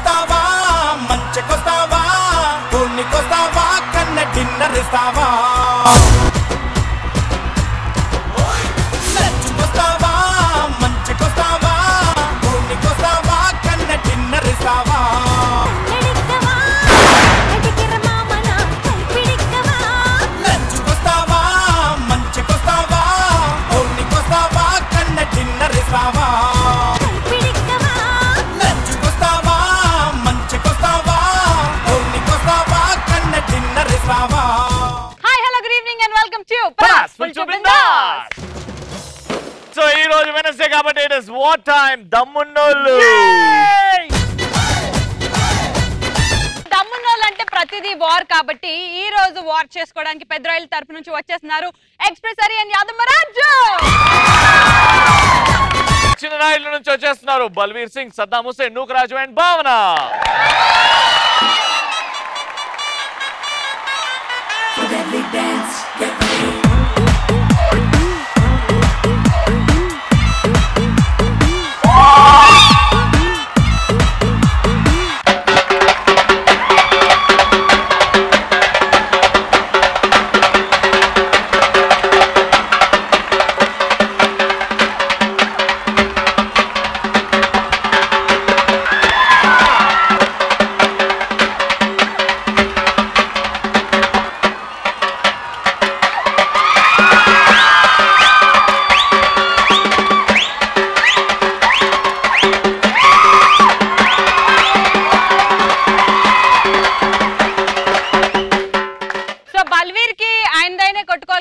లచ్చుకొస్తావా మంచికొస్తావా పూర్ణికొస్తావా కన్న డిన్నర్ ఇస్తావా లచ్చుకొస్తావా మంచికొస్తావా పూర్ణికొస్తావా కన్న డిన్నర్ ఇస్తావా లచ్చుకొస్తావా మంచికొస్తావా పూర్ణికొస్తావా కన్న డిన్నర్ ఇస్తావా లచ్చుకొస్తావా మంచికొస్తావా పూర్ణికొస్తావా కన్న డిన్నర్ ఇస్తావా. Hi hello good evening and welcome to Paras full bindaas. So ఈ రోజు వెనస్డే కాబట్టి ఇట్ ఇస్ వార్ టైం. దమ్మున్నోళ్ళు దమ్మున్నోళ్ళు అంటే ప్రతిదీ వార్ కాబట్టి ఈ రోజు వార్ చేసుకోవడానికి పెద్దరాయిల తరపు నుంచి వచ్చేస్తున్నారు ఎక్స్ప్రెసరీ అండ్ యాదమరాజు. చిన్నరాయిల నుంచి వచ్చేస్తున్నారు బల్వీర్ సింగ్, సద్దాం హుసేన్, నూకరాజు అండ్ భావన.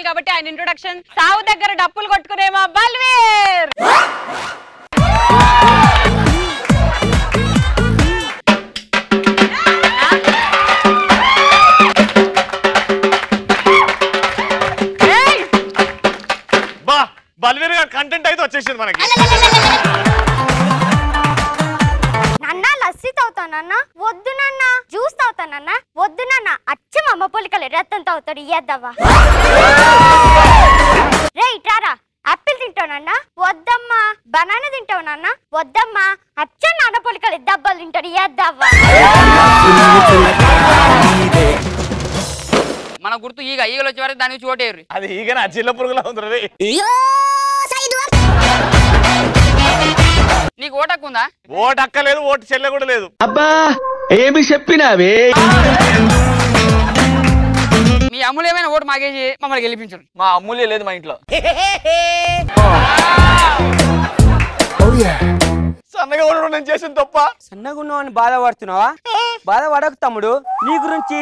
కాబట్టి ఆయన ఇంట్రొడక్షన్ సావు దగ్గర డప్పులు కొట్టుకునేమా బల్వీర్. బల్వీర్ గారు కంటెంట్ అయితే వచ్చేసింది మనకి. నాన్న లస్సీ తాగుతానన్న వద్దు నాన్న, జ్యూస్ తాగుతానన్న వద్దు నాన్న, అచ్చం అమ్మ పొలికలు రత్తం తాగుతాడు ఇయ్యద్దవ్వా. రే ఇట్రారా, ఆపిల్ తింటానన్నా వద్దమ్మా, బనానా తింటావునన్న వద్దమ్మా, అచ్చం నాన్న పొలికలు దెబ్బలు తింటాడు ఇయ్యద్దవ్వా. మన గుర్తు ఈగ, ఈగలు వచ్చే వరకు దానికి చోటేరు. అది ఈగన చిల్ల పురుగులా ఉంది. నీకు ఓటక్కుందా? ఓటు అక్కలేదు, ఓటు చెల్లె కూడా లేదు. అబ్బా ఏమి చెప్పినావే. మీ అమ్ములేమైనా ఓటు మాకేసి మమ్మల్ని గెలిపించరు. మా అమ్ములే లేదు మా ఇంట్లో. సన్నగా ఉండడం నేను చేసిన తప్ప. సన్నగా ఉన్నావని బాధపడుతున్నావా? బాధపడకు తమ్ముడు, నీ గురించి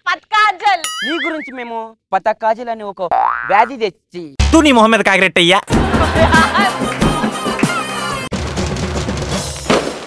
పత్కాజల్ నీ గురించి మేము పతకాజల్ అని ఒక వ్యాధి తెచ్చి తూ నీ మొహం మీద కాకిరెట్టయ్యా.